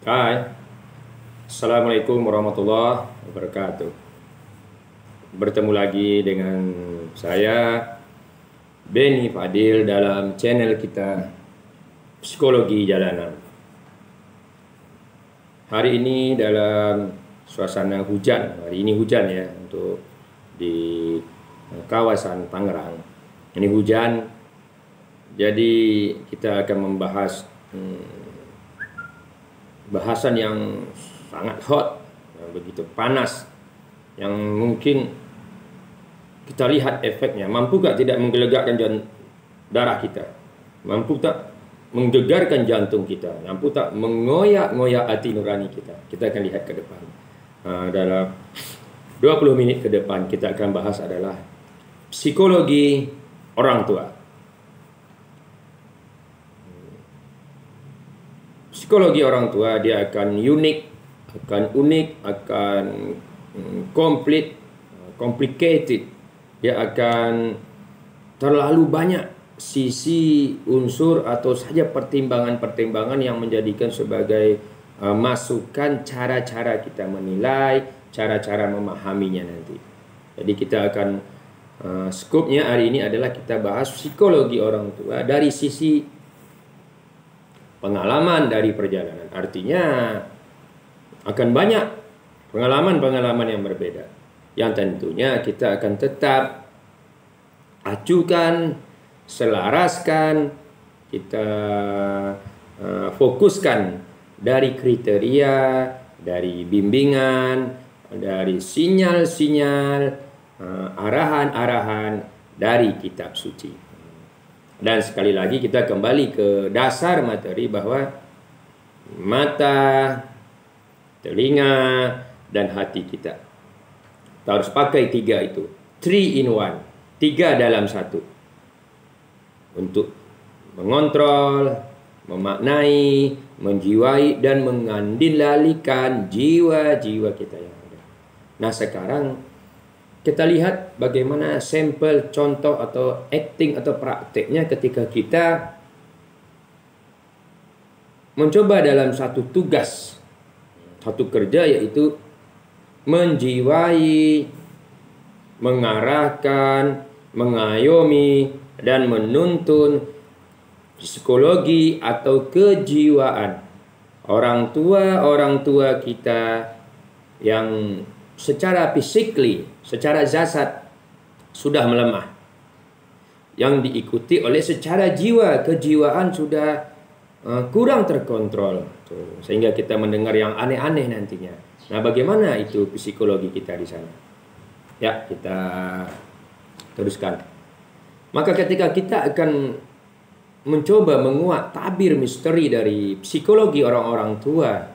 Hai, Assalamualaikum warahmatullahi wabarakatuh. Bertemu lagi dengan saya, Beni Fadil, dalam channel kita Psikologi Jalanan. Hari ini dalam suasana hujan, hari ini hujan ya, untuk di kawasan Tangerang. Ini hujan, jadi kita akan membahas bahasan yang sangat hot, yang begitu panas, yang mungkin kita lihat efeknya. Mampu tak tidak menggelegakkan darah kita? Mampu tak menggegarkan jantung kita? Mampu tak mengoyak-ngoyak hati nurani kita? Kita akan lihat ke depan. Dalam 20 menit ke depan kita akan bahas adalah psikologi orang tua. Psikologi orang tua dia akan unik, akan complicated. Dia akan terlalu banyak sisi, unsur atau saja pertimbangan-pertimbangan yang menjadikan sebagai masukan cara-cara kita menilai, cara-cara memahaminya nanti. Jadi kita akan skupnya hari ini adalah kita bahas psikologi orang tua dari sisi pengalaman dari perjalanan. Artinya akan banyak pengalaman-pengalaman yang berbeda, yang tentunya kita akan tetap acukan, selaraskan, kita fokuskan dari kriteria, dari bimbingan, dari sinyal-sinyal, arahan-arahan dari kitab suci. Dan sekali lagi kita kembali ke dasar materi bahwa mata, telinga, dan hati kita harus pakai tiga itu, 3 in 1, 3 dalam 1, untuk mengontrol, memaknai, menjiwai, dan mengandilalikan jiwa-jiwa kita yang ada. Nah sekarang kita lihat bagaimana sampel, contoh atau acting atau prakteknya ketika kita mencoba dalam satu tugas, satu kerja, yaitu menjiwai, mengarahkan, mengayomi, dan menuntun psikologi atau kejiwaan orang tua kita yang secara physically, secara zasad sudah melemah, yang diikuti oleh secara jiwa, kejiwaan sudah kurang terkontrol, sehingga kita mendengar yang aneh-aneh nantinya. Nah, bagaimana itu psikologi kita di sana? Ya, kita teruskan. Maka ketika kita akan mencoba menguak tabir misteri dari psikologi orang-orang tua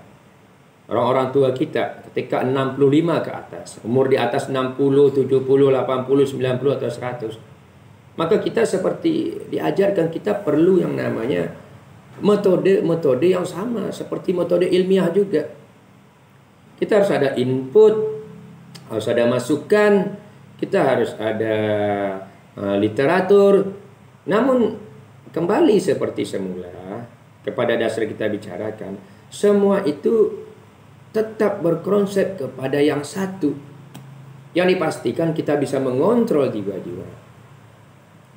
kita ketika 65 ke atas, umur di atas 60, 70, 80, 90 atau 100, maka kita seperti diajarkan kita perlu yang namanya metode yang sama seperti metode ilmiah juga. Kita harus ada input, harus ada masukan, kita harus ada literatur. Namun kembali seperti semula kepada dasar kita bicarakan, semua itu tetap berkonsep kepada yang satu, yang dipastikan kita bisa mengontrol jiwa-jiwa.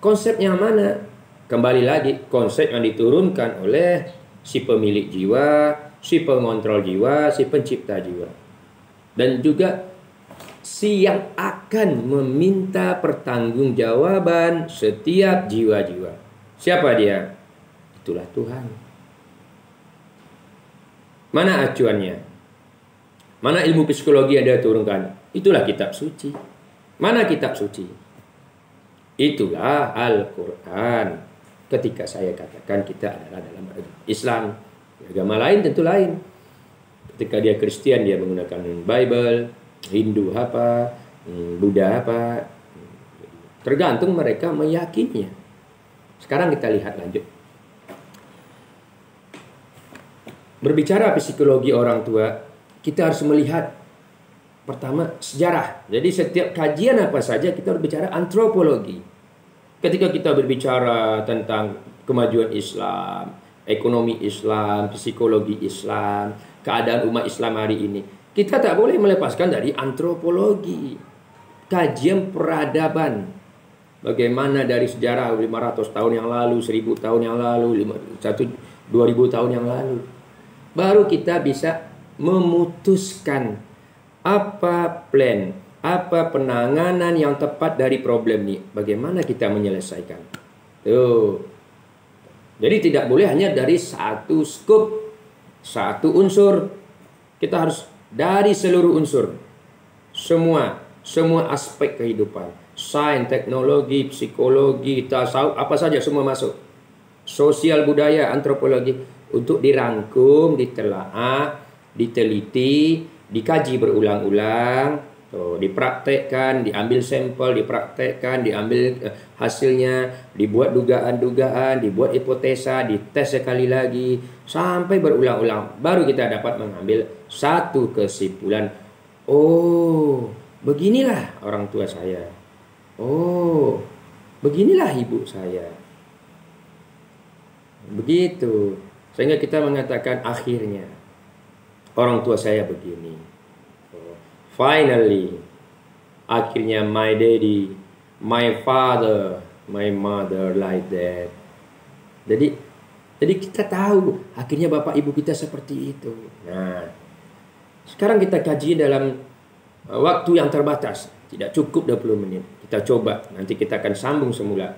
Konsepnya mana? Kembali lagi, konsep yang diturunkan oleh si pemilik jiwa, si pengontrol jiwa, si pencipta jiwa, dan juga si yang akan meminta pertanggungjawaban setiap jiwa-jiwa. Siapa dia? Itulah Tuhan. Mana acuannya? Mana ilmu psikologi yang dia turunkan? Itulah kitab suci. Mana kitab suci? Itulah Al-Quran. Ketika saya katakan kita adalah dalam Islam, agama lain tentu lain. Ketika dia Kristen, dia menggunakan Bible. Hindu apa, Buddha apa, tergantung mereka meyakininya. Sekarang kita lihat lanjut. Berbicara psikologi orang tua, kita harus melihat pertama sejarah. Jadi setiap kajian apa saja kita harus bicara antropologi. Ketika kita berbicara tentang kemajuan Islam, ekonomi Islam, psikologi Islam, keadaan umat Islam hari ini. Kita tak boleh melepaskan dari antropologi, kajian peradaban. Bagaimana dari sejarah 500 tahun yang lalu, 1000 tahun yang lalu, 2000 tahun yang lalu. Baru kita bisa memutuskan apa plan, apa penanganan yang tepat dari problem ini. Bagaimana kita menyelesaikan. Tuh. Jadi tidak boleh hanya dari satu scope, satu unsur. Kita harus dari seluruh unsur. Semua aspek kehidupan. Sains, teknologi, psikologi, tasawuf, apa saja semua masuk. Sosial, budaya, antropologi. Untuk dirangkum, ditelaah, diteliti, dikaji berulang-ulang. Dipraktekkan, diambil sampel, dipraktekkan, diambil hasilnya, dibuat dugaan-dugaan, dibuat hipotesa, dites sekali lagi, sampai berulang-ulang. Baru kita dapat mengambil satu kesimpulan. Oh, beginilah orang tua saya. Oh, beginilah ibu saya. Begitu. Sehingga kita mengatakan akhirnya orang tua saya begini. Finally, akhirnya my daddy, my father, my mother like that. Jadi kita tahu akhirnya bapak ibu kita seperti itu. Nah, sekarang kita kaji dalam waktu yang terbatas. Tidak cukup 20 menit. Kita coba, nanti kita akan sambung semula.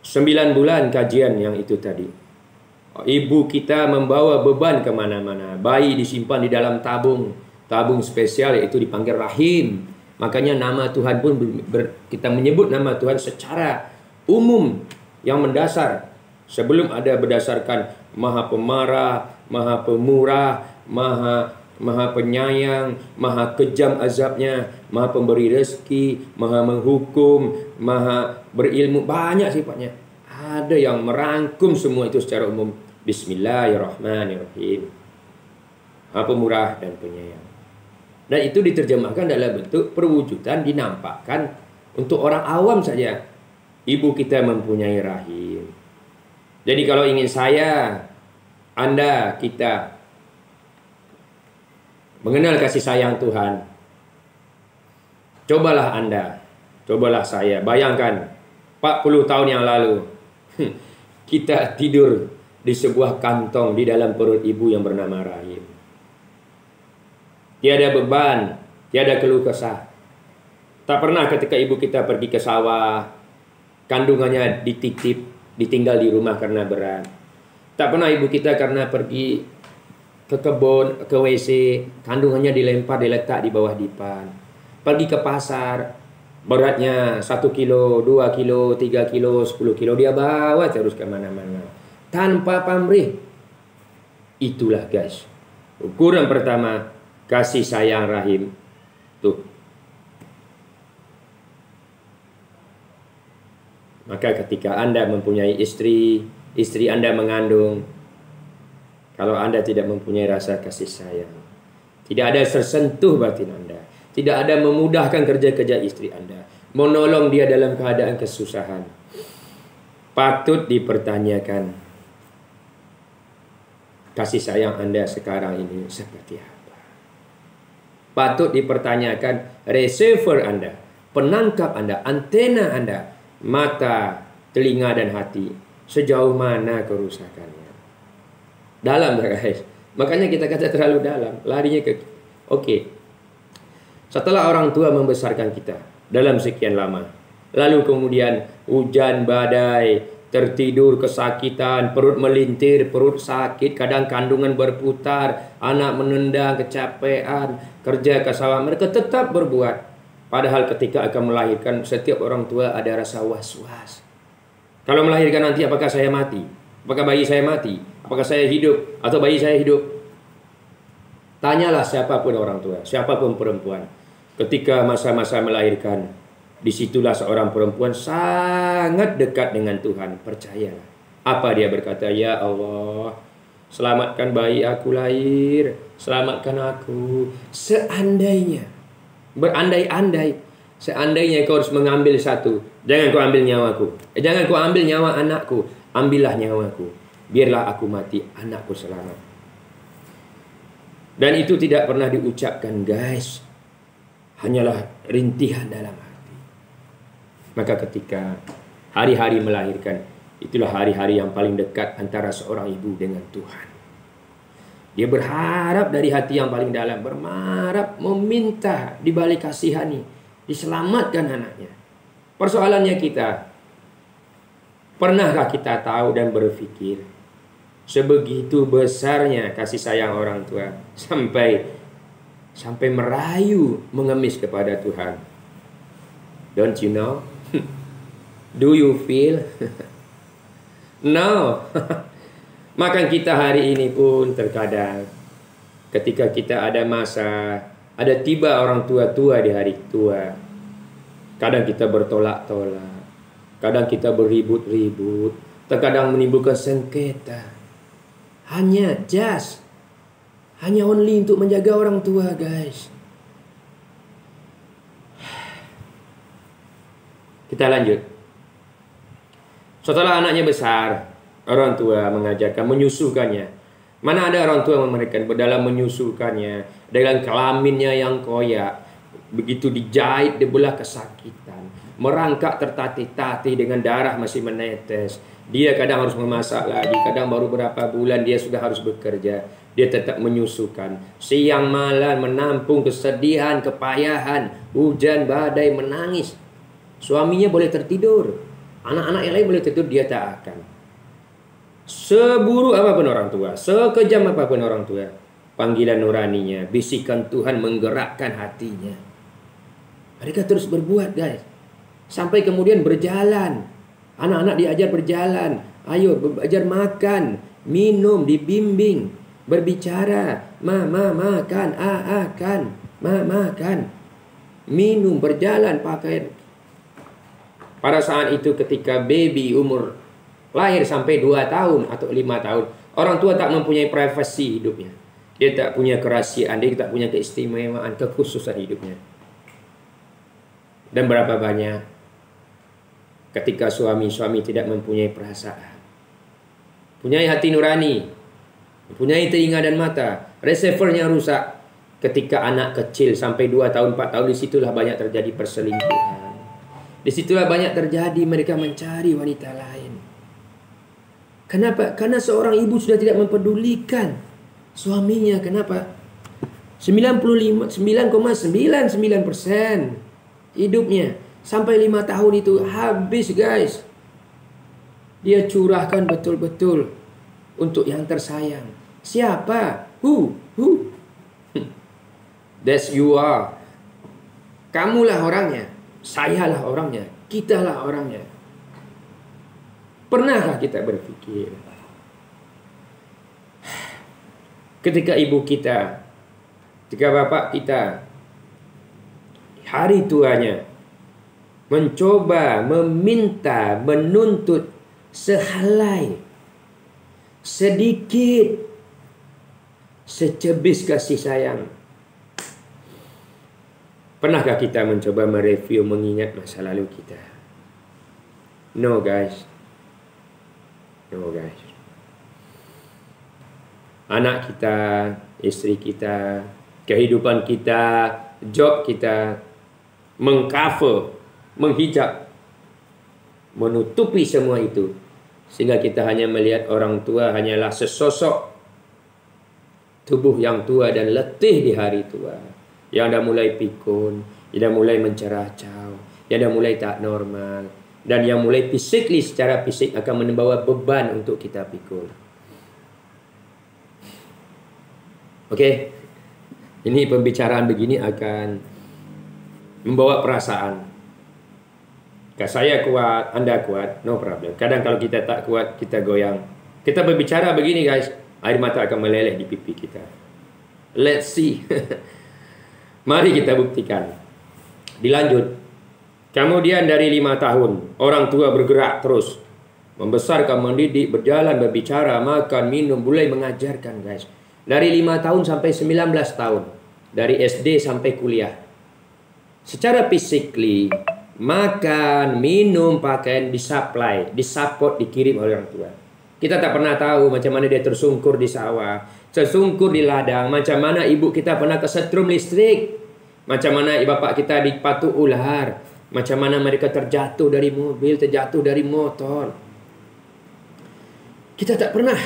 9 bulan kajian yang itu tadi. Ibu kita membawa beban kemana-mana. Bayi disimpan di dalam tabung spesial, yaitu dipanggil rahim. Makanya nama Tuhan pun kita menyebut nama Tuhan secara umum yang mendasar. Sebelum ada berdasarkan Maha Pemarah, Maha Pemurah, Maha Penyayang, Maha Kejam azabnya, Maha Pemberi rezeki, Maha Menghukum, Maha Berilmu. Banyak sifatnya. Ada yang merangkum semua itu secara umum. Bismillahirrahmanirrahim. Maha Pemurah dan Penyayang. Dan itu diterjemahkan dalam bentuk perwujudan, dinampakkan untuk orang awam saja. Ibu kita mempunyai rahim. Jadi kalau ingin saya, Anda, kita mengenal kasih sayang Tuhan, cobalah Anda, cobalah saya. Bayangkan 40 tahun yang lalu kita tidur di sebuah kantong di dalam perut ibu yang bernama rahim. Tiada beban, tiada keluh kesah. Tak pernah ketika ibu kita pergi ke sawah, kandungannya dititip, ditinggal di rumah karena berat. Tak pernah ibu kita karena pergi ke kebun, ke WC, kandungannya dilempar, diletak di bawah dipan. Pergi ke pasar, beratnya 1 kilo, 2 kilo, 3 kilo, 10 kilo, dia bawa terus kemana-mana. Tanpa pamrih. Itulah guys, ukuran pertama kasih sayang rahim. Tuh. Maka ketika Anda mempunyai istri Anda mengandung, kalau Anda tidak mempunyai rasa kasih sayang, tidak ada tersentuh batin Anda, tidak ada memudahkan kerja-kerja istri Anda, menolong dia dalam keadaan kesusahan, patut dipertanyakan kasih sayang Anda sekarang ini seperti apa. Patut dipertanyakan receiver Anda, penangkap Anda, antena Anda, mata, telinga dan hati, sejauh mana kerusakannya. Dalam guys. Makanya kita kata terlalu dalam, larinya ke oke. Setelah orang tua membesarkan kita dalam sekian lama, lalu kemudian hujan badai, tertidur kesakitan, perut melintir, perut sakit, kadang kandungan berputar, anak menendang, kecapean, kerja ke sawah, mereka tetap berbuat. Padahal ketika akan melahirkan, setiap orang tua ada rasa was-was. Kalau melahirkan nanti, apakah saya mati? Apakah bayi saya mati? Apakah saya hidup? Atau bayi saya hidup? Tanyalah siapapun orang tua, siapapun perempuan. Ketika masa-masa melahirkan, disitulah seorang perempuan sangat dekat dengan Tuhan. Percayalah. Apa dia berkata? Ya Allah, selamatkan bayi aku lahir. Selamatkan aku. Seandainya, berandai-andai, seandainya kau harus mengambil satu, jangan kau ambil nyawaku. Jangan kau ambil nyawa anakku. Ambillah nyawaku. biarlah aku mati, anakku selamat. Dan itu tidak pernah diucapkan, guys. Hanyalah rintihan dalam hati. Maka ketika hari-hari melahirkan, itulah hari-hari yang paling dekat antara seorang ibu dengan Tuhan. Dia berharap dari hati yang paling dalam, berharap, meminta dibalik kasihani, diselamatkan anaknya. Persoalannya kita, pernahkah kita tahu dan berpikir sebegitu besarnya kasih sayang orang tua sampai merayu mengemis kepada Tuhan? Don't you know? Do you feel? No. Maka kita hari ini pun terkadang ketika kita ada masa, ada tiba orang tua di hari tua, kadang kita bertolak-tolak, kadang kita beribut-ribut, terkadang menimbulkan sengketa. Hanya only untuk menjaga orang tua, guys. Kita lanjut. Setelah anaknya besar, orang tua mengajarkan, menyusukannya. Mana ada orang tua memberikan dalam menyusukannya, dengan kelaminnya yang koyak, begitu dijahit, dibelah kesakitan, merangkak tertatih-tatih dengan darah masih menetes. Dia kadang harus memasak lagi, kadang baru berapa bulan dia sudah harus bekerja. Dia tetap menyusukan. Siang malam menampung kesedihan, kepayahan, hujan, badai, menangis. Suaminya boleh tertidur, anak-anak yang lain boleh tidur, dia tak akan. Seburuk apapun orang tua, sekejam apapun orang tua, panggilan nuraninya, bisikan Tuhan menggerakkan hatinya. Mereka terus berbuat, guys. Sampai kemudian berjalan. Anak-anak diajar berjalan. Ayo belajar makan, minum, dibimbing, berbicara. Makan, akan, makan, minum, berjalan, pakai. Pada saat itu ketika baby umur lahir sampai 2 tahun atau 5 tahun, orang tua tak mempunyai privasi hidupnya. Dia tak punya kerahasiaan, dia tak punya keistimewaan, kekhususan hidupnya. Dan berapa banyak ketika suami-suami tidak mempunyai perasaan, punyai hati nurani, mempunyai telinga dan mata, receivernya rusak. Ketika anak kecil sampai 2 tahun, 4 tahun, disitulah banyak terjadi perselingkuhan. Disitulah banyak terjadi mereka mencari wanita lain. Kenapa? Karena seorang ibu sudah tidak mempedulikan suaminya. Kenapa? 99,99% hidupnya sampai 5 tahun itu habis, guys. Dia curahkan betul-betul untuk yang tersayang. Siapa? Who? That's you are. Kamulah orangnya, sayalah orangnya, kitalah orangnya. Pernahkah kita berpikir ketika ibu kita, ketika bapak kita hari tuanya mencoba, meminta, menuntut sehelai, sedikit, secebis kasih sayang. Pernahkah kita mencoba mereview, mengingat masa lalu kita? No, guys. No, guys. Anak kita, istri kita, kehidupan kita, job kita, mengcover, menghijab, menutupi semua itu, sehingga kita hanya melihat orang tua hanyalah sesosok tubuh yang tua dan letih di hari tua, yang dah mulai pikun, yang dah mulai menceracau, yang dah mulai tak normal, dan yang mulai secara fisik akan membawa beban untuk kita pikul. Oke, ini pembicaraan begini akan membawa perasaan. Kalau saya kuat, Anda kuat, no problem. Kadang kalau kita tak kuat, kita goyang. Kita berbicara begini, guys, air mata akan meleleh di pipi kita. Let's see. Mari kita buktikan. Dilanjut. Kemudian dari 5 tahun, orang tua bergerak terus, membesarkan, mendidik, berjalan, berbicara, makan, minum, mulai mengajarkan, guys. Dari 5 tahun sampai 19 tahun, dari SD sampai kuliah. Secara physically, makan, minum, pakaian disupply, disupport, dikirim oleh orang tua. Kita tak pernah tahu macam mana dia tersungkur di sawah, tersungkur di ladang, macam mana ibu kita pernah kesetrum listrik, macam mana bapak kita dipatuk ular, macam mana mereka terjatuh dari mobil, terjatuh dari motor. Kita tak pernah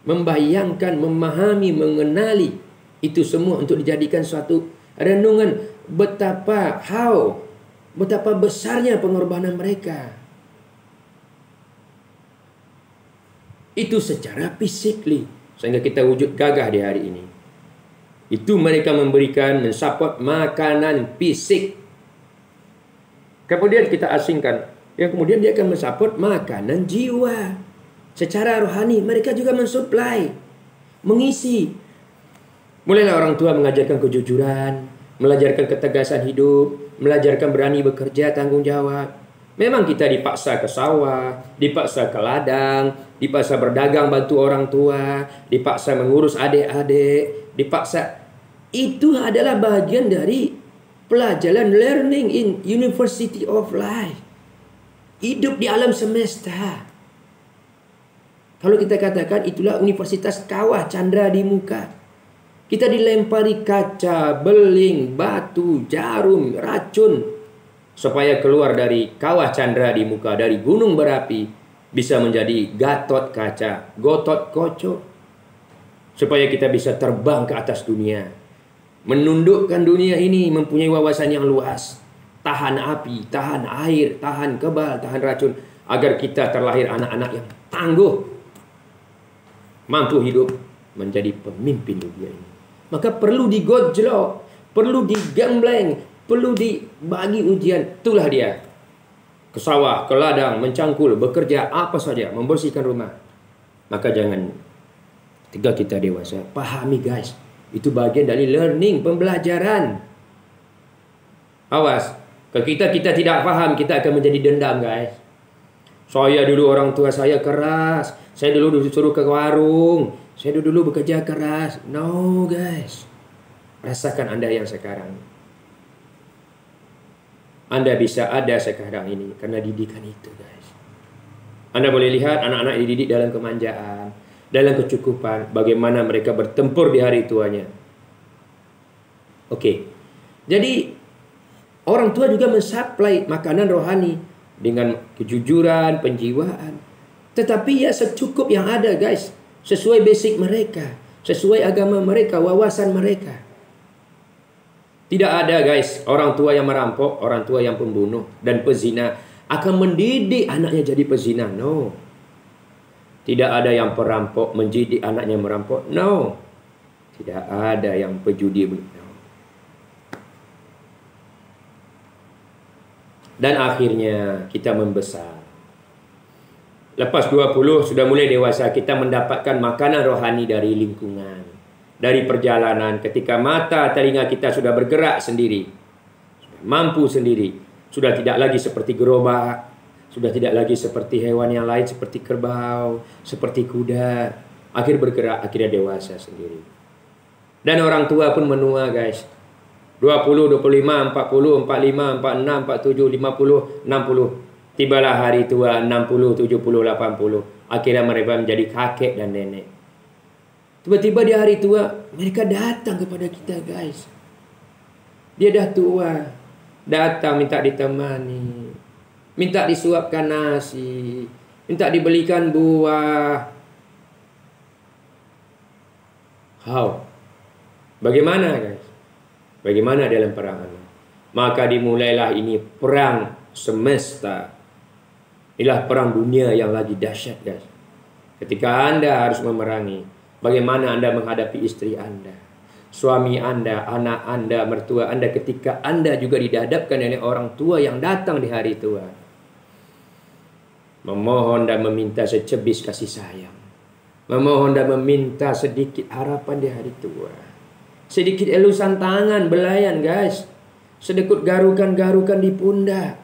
membayangkan, memahami, mengenali itu semua untuk dijadikan suatu renungan betapa besarnya pengorbanan mereka. Itu secara fisikly, sehingga kita wujud gagah di hari ini. Itu mereka memberikan, mensupport makanan fisik. Kemudian kita asingkan, yang kemudian dia akan mensupport makanan jiwa. Secara rohani mereka juga mensuplai, mengisi. Mulailah orang tua mengajarkan kejujuran, mengajarkan ketegasan hidup, mengajarkan berani bekerja, tanggung jawab. Memang kita dipaksa ke sawah, dipaksa ke ladang, dipaksa berdagang bantu orang tua, dipaksa mengurus adik-adik, dipaksa. Itu adalah bagian dari pelajaran learning in University of Life. Hidup di alam semesta. Kalau kita katakan itulah Universitas Kawah Chandra di muka. Kita dilempari kaca, beling, batu, jarum, racun, supaya keluar dari kawah candra di muka, dari gunung berapi, bisa menjadi Gatot Kaca, Gotot Koco. Supaya kita bisa terbang ke atas dunia, menundukkan dunia ini, mempunyai wawasan yang luas, tahan api, tahan air, tahan kebal, tahan racun, agar kita terlahir anak-anak yang tangguh, mampu hidup menjadi pemimpin dunia ini. Maka perlu digojlok, perlu digembleng, perlu dibagi ujian. Itulah dia. Ke sawah, ke ladang, mencangkul, bekerja, apa saja, membersihkan rumah. Maka jangan, ketika kita dewasa, pahami guys, itu bagian dari learning, pembelajaran. Awas, kalau kita tidak paham, kita akan menjadi dendam guys. Saya dulu orang tua saya keras, saya dulu disuruh ke warung, saya dulu bekerja keras. No guys, rasakan Anda yang sekarang. Anda bisa ada sekarang ini karena didikan itu guys. Anda boleh lihat anak-anak dididik dalam kemanjaan, dalam kecukupan, bagaimana mereka bertempur di hari tuanya. Oke. Jadi orang tua juga mensuplai makanan rohani dengan kejujuran, penjiwaan. Tetapi ya secukup yang ada guys, sesuai basic mereka, sesuai agama mereka, wawasan mereka. Tidak ada guys orang tua yang merampok, orang tua yang pembunuh dan pezina akan mendidik anaknya jadi pezina. No. Tidak ada yang perampok mendidik anaknya merampok. No. Tidak ada yang pejudi. No. Dan akhirnya kita membesar. Lepas 20 sudah mulai dewasa, kita mendapatkan makanan rohani dari lingkungan, dari perjalanan. Ketika mata telinga kita sudah bergerak sendiri, sudah mampu sendiri, sudah tidak lagi seperti gerobak, sudah tidak lagi seperti hewan yang lain, seperti kerbau, seperti kuda. Akhir bergerak, akhirnya dewasa sendiri. Dan orang tua pun menua guys. 20, 25, 40, 45, 46, 47, 50, 60. Tibalah hari tua 60, 70, 80. Akhirnya mereka menjadi kakek dan nenek. Tiba-tiba di hari tua mereka datang kepada kita guys. Dia dah tua, datang minta ditemani, minta disuapkan nasi, minta dibelikan buah. How? Bagaimana guys? Bagaimana dalam perang Allah? Maka dimulailah ini perang semesta. Inilah perang dunia yang lagi dahsyat guys. Ketika Anda harus memerangi, bagaimana Anda menghadapi istri Anda, suami Anda, anak Anda, mertua Anda, ketika Anda juga dihadapkan oleh orang tua yang datang di hari tua. Memohon dan meminta secebis kasih sayang. Memohon dan meminta sedikit harapan di hari tua. Sedikit elusan tangan, belayan guys. Sedikit garukan-garukan di pundak.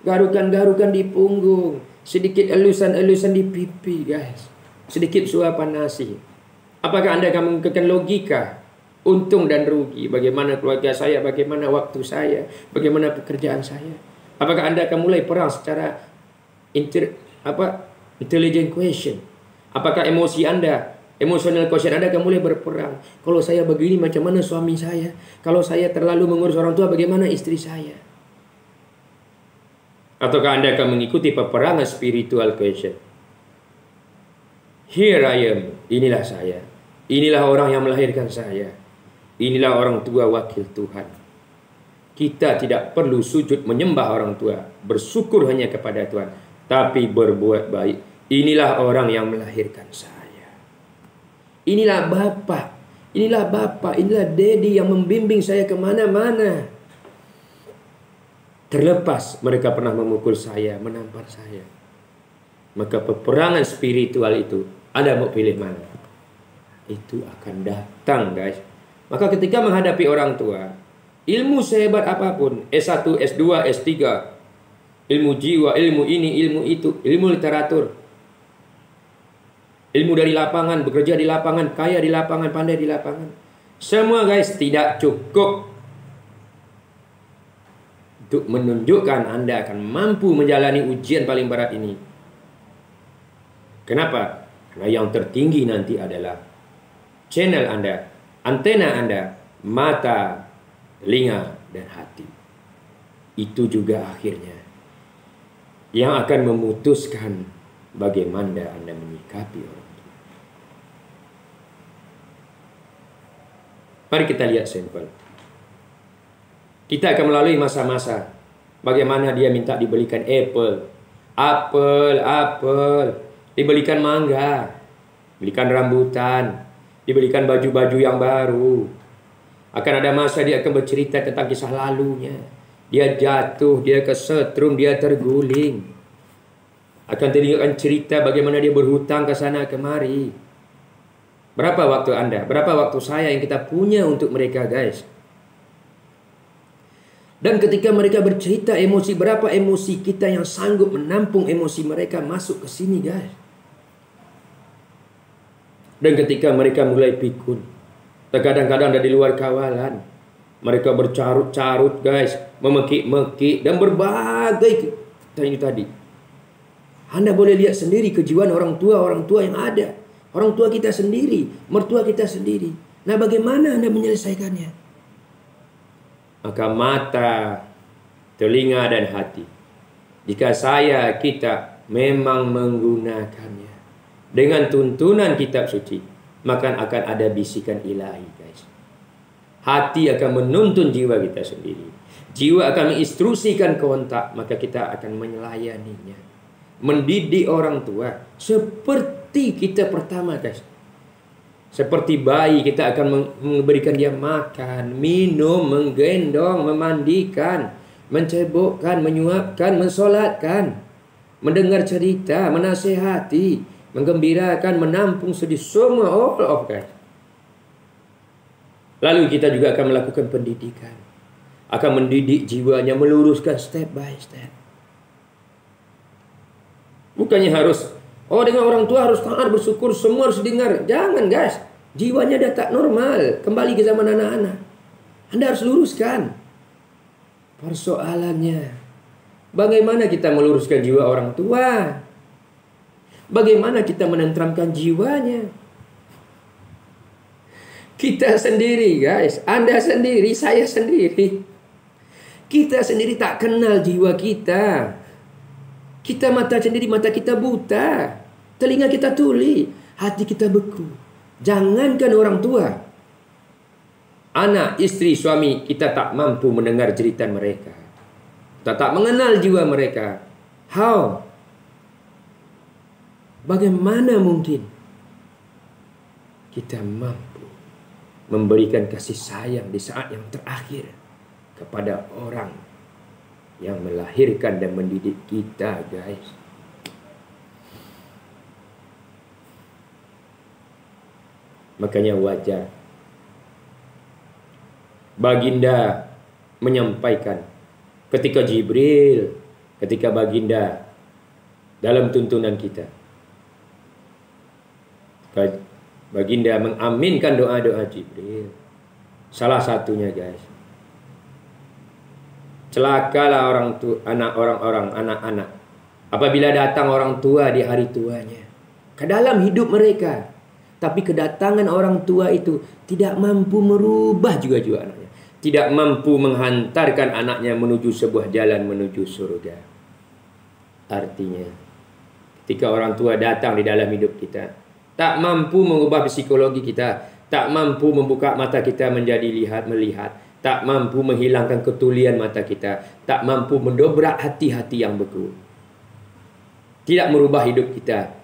Garukan-garukan di punggung. Sedikit elusan-elusan di pipi guys. Sedikit suapan nasi. Apakah Anda akan menggunakan logika untung dan rugi? Bagaimana keluarga saya, bagaimana waktu saya, bagaimana pekerjaan saya? Apakah Anda akan mulai perang secara Intelligent question. Apakah emosi Anda, emotional quotient Anda akan mulai berperang. Kalau saya begini, macam mana suami saya? Kalau saya terlalu mengurus orang tua, bagaimana istri saya? Ataukah Anda akan mengikuti peperangan spiritual question? Here I am. Inilah saya. Inilah orang yang melahirkan saya. Inilah orang tua wakil Tuhan. Kita tidak perlu sujud menyembah orang tua. Bersyukur hanya kepada Tuhan. Tapi berbuat baik. Inilah orang yang melahirkan saya. Inilah Bapak. Inilah Bapak. Inilah Daddy yang membimbing saya kemana-mana. Terlepas mereka pernah memukul saya, menampar saya. Maka peperangan spiritual itu, Anda mau pilih mana? Itu akan datang, guys. Maka ketika menghadapi orang tua, ilmu sehebat apapun, S1, S2, S3, ilmu jiwa, ilmu ini, ilmu itu, ilmu literatur, ilmu dari lapangan, bekerja di lapangan, kaya di lapangan, pandai di lapangan, semua guys tidak cukup untuk menunjukkan Anda akan mampu menjalani ujian paling berat ini. Kenapa? Karena yang tertinggi nanti adalah channel Anda, antena Anda, mata, telinga, dan hati. Itu juga akhirnya yang akan memutuskan bagaimana Anda menyikapi orang tua. Mari kita lihat sampel. Kita akan melalui masa-masa bagaimana dia minta dibelikan apel, dibelikan mangga, dibelikan rambutan, dibelikan baju-baju yang baru. Akan ada masa dia akan bercerita tentang kisah lalunya. Dia jatuh, dia kesetrum, dia terguling. Akan teringatkan cerita bagaimana dia berhutang ke sana kemari. Berapa waktu Anda, berapa waktu saya yang kita punya untuk mereka, guys? Dan ketika mereka bercerita emosi, berapa emosi kita yang sanggup menampung emosi mereka masuk ke sini, guys. Dan ketika mereka mulai pikun, terkadang-kadang ada di luar kawalan, mereka bercarut-carut, guys, memekik-mekik, dan berbagai tadi. Anda boleh lihat sendiri kejiwaan orang tua yang ada. Orang tua kita sendiri, mertua kita sendiri. Nah, bagaimana Anda menyelesaikannya? Maka mata, telinga, dan hati, jika kita memang menggunakannya dengan tuntunan kitab suci, maka akan ada bisikan ilahi, guys. Hati akan menuntun jiwa kita sendiri. Jiwa akan menginstruksikan kontak, maka kita akan melayaninya. Mendidik orang tua seperti kita pertama, guys. Seperti bayi, kita akan memberikan dia makan, minum, menggendong, memandikan, mencebokkan, menyuapkan, mensolatkan, mendengar cerita, menasehati, menggembirakan, menampung sedih, semua all of that. Lalu kita juga akan melakukan pendidikan, akan mendidik jiwanya, meluruskan step by step. Bukannya harus, dengan orang tua harus taat, bersyukur, semua harus dengar. Jangan, guys. Jiwanya dah tak normal. Kembali ke zaman anak-anak. Anda harus luruskan. Persoalannya, bagaimana kita meluruskan jiwa orang tua? Bagaimana kita menenteramkan jiwanya? Kita sendiri, guys. Anda sendiri, saya sendiri. Kita sendiri tak kenal jiwa kita. Kita mata sendiri, mata kita buta. Telinga kita tuli. Hati kita beku. Jangankan orang tua. Anak, istri, suami, kita tak mampu mendengar cerita mereka. Kita tak mengenal jiwa mereka. How? Bagaimana mungkin kita mampu memberikan kasih sayang di saat yang terakhir kepada orang yang melahirkan dan mendidik kita, guys? Makanya wajar Baginda menyampaikan ketika Baginda dalam tuntunan kita, Baginda mengaminkan doa-doa Jibril. Salah satunya, guys, celakalah anak-anak Apabila datang orang tua di hari tuanya, ke dalam hidup mereka, tapi kedatangan orang tua itu tidak mampu merubah juga anaknya, tidak mampu menghantarkan anaknya menuju sebuah jalan menuju surga. Artinya, ketika orang tua datang di dalam hidup kita, tak mampu mengubah psikologi kita, tak mampu membuka mata kita menjadi melihat, tak mampu menghilangkan ketulian mata kita, tak mampu mendobrak hati-hati yang beku, tidak merubah hidup kita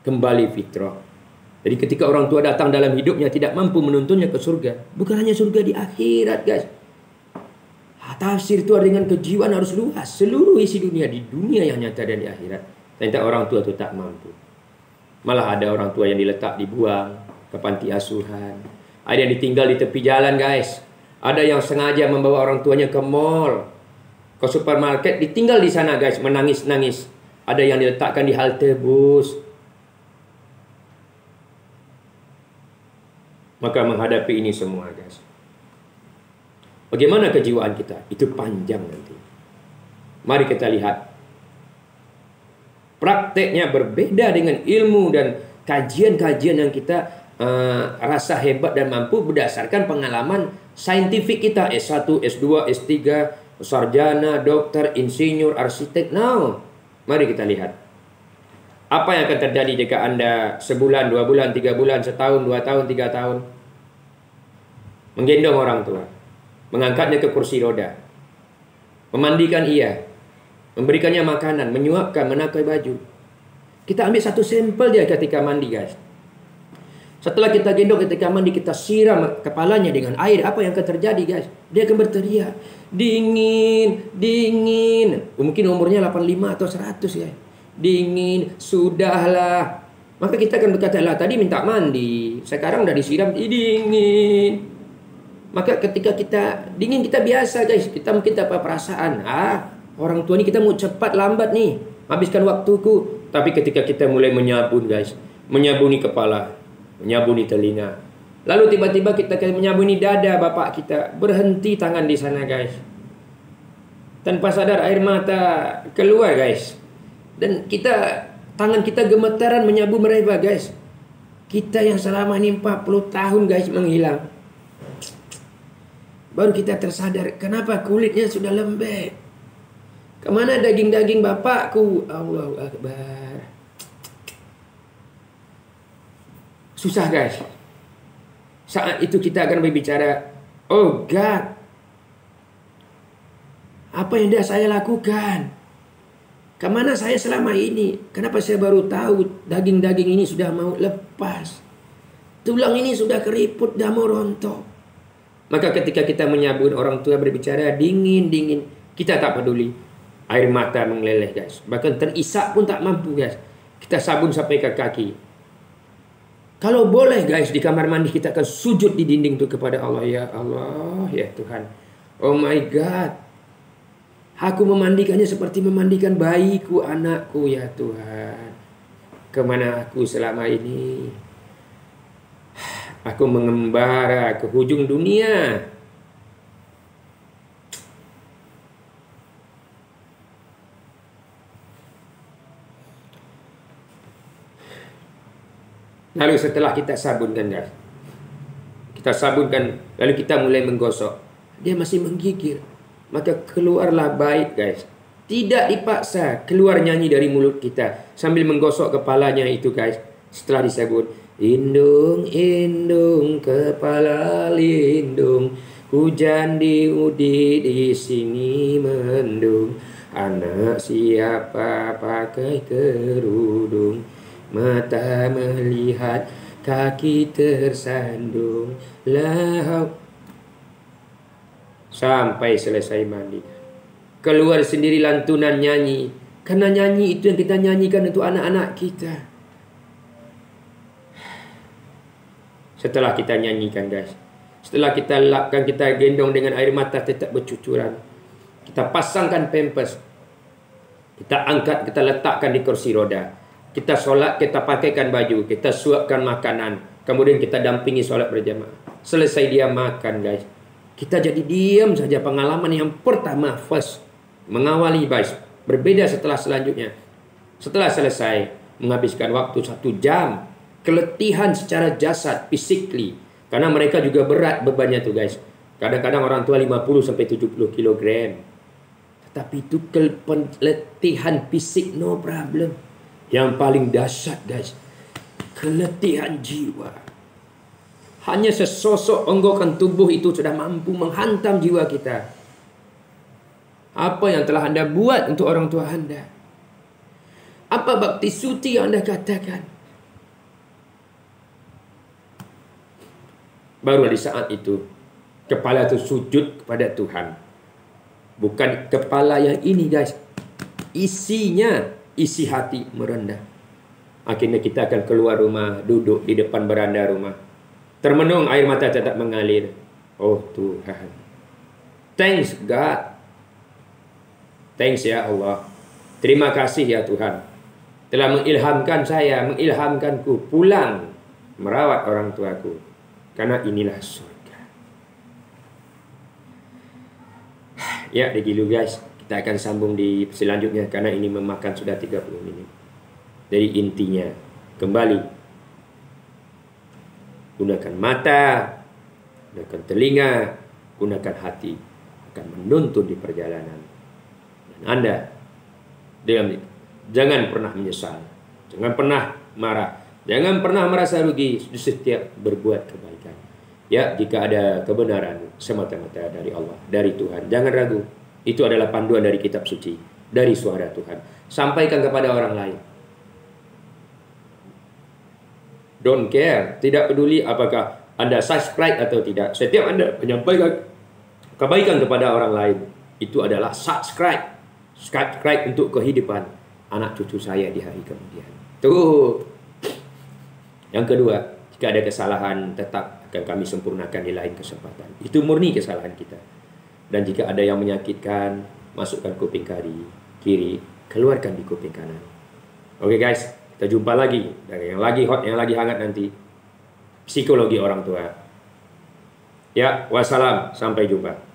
kembali fitrah. Jadi ketika orang tua datang dalam hidupnya tidak mampu menuntunnya ke surga, bukan hanya surga di akhirat, guys. Tafsir itu dengan kejiwaan harus luas. Seluruh isi dunia, di dunia yang nyata dan di akhirat. Ternyata orang tua itu tak mampu. Malah ada orang tua yang dibuang ke panti asuhan. Ada yang ditinggal di tepi jalan, guys. Ada yang sengaja membawa orang tuanya ke mall, ke supermarket, ditinggal di sana, guys, menangis-nangis. Ada yang diletakkan di halte bus. Maka menghadapi ini semua, guys, bagaimana kejiwaan kita? Itu panjang nanti. Mari kita lihat. Prakteknya berbeda dengan ilmu dan kajian-kajian yang kita rasa hebat dan mampu berdasarkan pengalaman saintifik kita. S1, S2, S3, sarjana, dokter, insinyur, arsitek. Now, mari kita lihat. Apa yang akan terjadi jika Anda sebulan, 2 bulan, 3 bulan, setahun, 2 tahun, 3 tahun menggendong orang tua, mengangkatnya ke kursi roda, memandikan ia, memberikannya makanan, menyuapkan, menakai baju. Kita ambil satu sampel dia ketika mandi, guys. Setelah kita gendong ketika mandi, kita siram kepalanya dengan air. Apa yang akan terjadi, guys? Dia akan berteriak, dingin, dingin. Mungkin umurnya 85 atau 100, guys. Dingin, sudahlah. Maka kita akan berkata, lah tadi minta mandi, sekarang udah disiram, dingin. Maka ketika kita dingin, kita biasa, guys. Kita mungkin dapat perasaan, orang tua ini kita mau cepat lambat nih, habiskan waktuku. Tapi ketika kita mulai menyabun, guys, menyabuni kepala, menyabuni telinga, lalu tiba-tiba kita menyabuni dada bapak kita, berhenti tangan di sana, guys. Tanpa sadar air mata keluar, guys. Dan tangan kita gemetaran menyabu mereka, guys. Kita yang selama ini 40 tahun, guys, menghilang. Baru kita tersadar, kenapa kulitnya sudah lembek? Kemana daging-daging bapakku? Allahu Akbar. Susah, guys. Saat itu kita akan berbicara, oh God, apa yang dah saya lakukan? Kemana saya selama ini? Kenapa saya baru tahu daging-daging ini sudah mau lepas? Tulang ini sudah keriput, dah mau rontok. Maka ketika kita menyabun orang tua berbicara dingin, dingin, kita tak peduli. Air mata mengeleleh, guys. Bahkan terisak pun tak mampu, guys. Kita sabun sampai ke kaki. Kalau boleh, guys, di kamar mandi kita akan sujud di dinding itu kepada Allah. Ya Allah, ya Tuhan. Oh my God. Aku memandikannya seperti memandikan bayiku, anakku, ya Tuhan. Kemana aku selama ini? Aku mengembara ke hujung dunia. Lalu setelah kita sabunkan, guys, kita sabunkan, lalu kita mulai menggosok. Dia masih menggigil. Maka keluarlah bait, guys. Tidak dipaksa, keluar nyanyi dari mulut kita sambil menggosok kepalanya itu, guys. Setelah disebut, indung, indung, kepala lindung, hujan diudi di sini mendung, anak siapa pakai kerudung, mata melihat, kaki tersandung, lahau. Sampai selesai mandi, keluar sendiri lantunan nyanyi. Karena nyanyi itu yang kita nyanyikan untuk anak-anak kita. Setelah kita nyanyikan, guys, setelah kita lapkan, kita gendong dengan air mata tetap bercucuran, kita pasangkan pampers, kita angkat, kita letakkan di kursi roda, kita solat, kita pakaikan baju, kita suapkan makanan, kemudian kita dampingi solat berjamaah. Selesai dia makan, guys, kita jadi diam saja. Pengalaman yang pertama, first, mengawali, guys, Berbeda selanjutnya. Setelah selesai menghabiskan waktu 1 jam, keletihan secara jasad, physically. Karena mereka juga berat bebannya tuh guys. Kadang-kadang orang tua 50 sampai 70 kg. Tetapi itu keletihan fisik no problem. Yang paling dahsyat guys, keletihan jiwa. Hanya sesosok onggokan tubuh itu sudah mampu menghantam jiwa kita. Apa yang telah Anda buat untuk orang tua Anda? Apa bakti suci yang Anda katakan? Baru di saat itu kepala itu sujud kepada Tuhan. Bukan kepala yang ini guys. Isinya, isi hati merendah. Akhirnya kita akan keluar rumah, duduk di depan beranda rumah. Termenung, air mata tetap mengalir. Oh Tuhan. Thanks God. Thanks ya Allah. Terima kasih ya Tuhan. Telah mengilhamkan saya, mengilhamkanku pulang merawat orang tuaku. Karena inilah surga. Ya, dulu guys. Kita akan sambung di selanjutnya. Karena ini memakan sudah 30 menit. Dari intinya. Kembali. Gunakan mata. Gunakan telinga. Gunakan hati. Akan menuntun di perjalanan. Dan Anda. Jangan pernah menyesal. Jangan pernah marah. Jangan pernah merasa rugi di setiap berbuat kebaikan. Ya, jika ada kebenaran semata-mata dari Allah, dari Tuhan. Jangan ragu. Itu adalah panduan dari kitab suci, dari suara Tuhan. Sampaikan kepada orang lain. Don't care. Tidak peduli apakah Anda subscribe atau tidak. Setiap Anda menyampaikan kebaikan kepada orang lain, itu adalah subscribe. Subscribe untuk kehidupan anak cucu saya di hari kemudian. Tuh. Yang kedua, jika ada kesalahan tetap akan kami sempurnakan di lain kesempatan. Itu murni kesalahan kita. Dan jika ada yang menyakitkan, masukkan kuping kiri, keluarkan di kuping kanan. Oke guys, kita jumpa lagi dari yang lagi hot, yang lagi hangat nanti. Psikologi orang tua. Ya, wassalam, sampai jumpa.